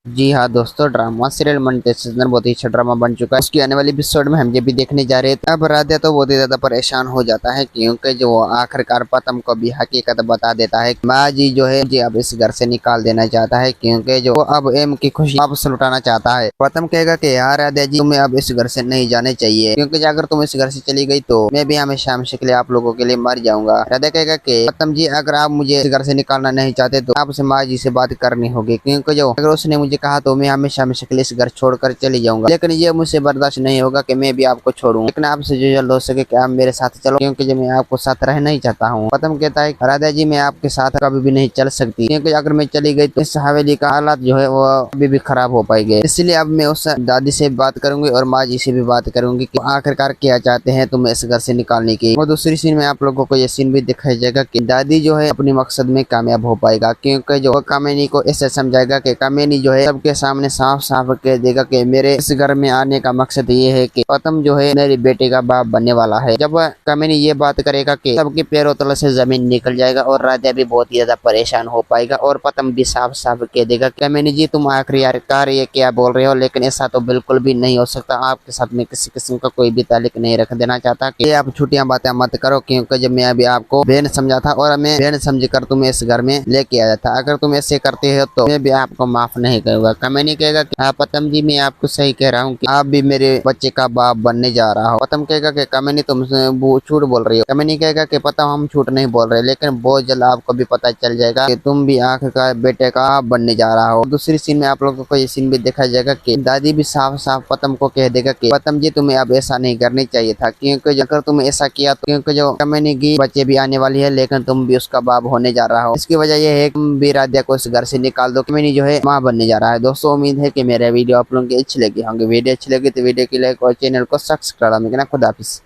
जी हाँ दोस्तों, drama serial मन सीजन बहुत ही अच्छा ड्रामा बन चुका है। उसकी आने वाली एपिसोड में हम ये भी देखने जा रहे थे। अब राधे तो बहुत ही ज्यादा परेशान हो जाता है, क्योंकि जो वो आखिरकार पतम को भी हकीकत बता देता है। माँ जी जो है जी अब इस घर से निकाल देना चाहता है, क्योंकि जो वो अब एम की खुशी वापस लुटाना चाहता है। पतम कहेगा कि यार राधे जी, तुम्हें अब इस घर से नहीं जाने चाहिए, क्योंकि अगर तुम इस घर से चली गई तो मैं भी हमेशा हमेशा के लिए आप लोगों के लिए मर जाऊंगा। राधे कहेगा कि पतम जी, अगर आप मुझे इस घर से निकालना नहीं चाहते तो आपसे माँ जी से बात करनी होगी, क्योंकि जो अगर उसने मुझे कहा तो मैं हमेशा हमेशा के लिए इस घर छोड़कर चली जाऊंगा। लेकिन ये मुझसे बर्दाश्त नहीं होगा कि मैं भी आपको छोड़ूं। लेकिन आपसे जो जल्द हो सके कि आप मेरे साथ चलो, क्योंकि जो मैं आपको साथ रहना ही चाहता हूँ। पतम कहता है राधा जी, मैं आपके साथ कभी भी नहीं चल सकती, क्योंकि अगर मैं चली गई तो इस हवेली का हालात जो है वो अभी भी खराब हो पाएंगे। इसलिए अब मैं उस दादी से बात करूंगी और माँ जी से भी बात करूंगी कि आखिरकार क्या चाहते हैं तुम इस घर से निकालने की। और दूसरी सीन में आप लोगों को ये सीन भी दिखाया जाएगा कि दादी जो है अपने मकसद में कामयाब हो पाएगा, क्योंकि जो कामिनी को ऐसे समझाएगा कि कामिनी जो है सबके सामने साफ साफ कह देगा कि मेरे इस घर में आने का मकसद ये है कि पतम जो है मेरी बेटे का बाप बनने वाला है। जब कामिनी ये बात करेगा कि सबके पैरों तले से जमीन निकल जाएगा और राजा भी बहुत ही ज्यादा परेशान हो पाएगा, और पतम भी साफ साफ कह देगा कामिनी जी, तुम आखिरकार ये क्या बोल रहे हो, लेकिन ऐसा तो बिल्कुल भी नहीं हो सकता। आपके साथ में किसी किस्म का कोई भी ताल्लुक नहीं रख देना चाहता कि आप छुट्टियां बातें मत करो, क्योंकि जब मैं अभी आपको बहन समझा था और मैं बहन समझ कर तुम्हें इस घर में लेके आया था। अगर तुम ऐसे करते हो तो मैं भी आपको माफ नहीं करूंगा। कामिनी कहेगा कि हाँ पतम जी, मैं आपको सही कह रहा हूँ कि आप भी मेरे बच्चे का बाप बनने जा रहा हो। पतम कहेगा कि कामिनी तुम झूठ बोल रही हो। कामिनी कहेगा कि पता हम झूठ नहीं बोल रहे, लेकिन बहुत जल्द आपको भी पता चल जाएगा कि तुम भी आखिरकार बेटे का बाप बनने जा रहा हो। दूसरी सीन में आप लोगों को ये सीन भी देखा जाएगा कि दादी भी साफ साफ पतम को कह देगा कि पतम जी, तुम्हें अब ऐसा नहीं करनी चाहिए था, क्योंकि अगर तुम ऐसा किया तो क्योंकि जो कामिनी की बच्चे भी आने वाली है, लेकिन तुम भी उसका बाप होने जा रहा हो। इसकी वजह यह है कि तुम भी राध्या को इस घर से निकाल दो, कामिनी जो है माँ बनने जा रहा है। दोस्तों, उम्मीद है कि मेरा वीडियो आप लोगों की अच्छी लगी होंगी। वीडियो अच्छी लगी तो वीडियो की लाइक और चैनल को सब्सक्राइब करना। खुदा हाफिज़।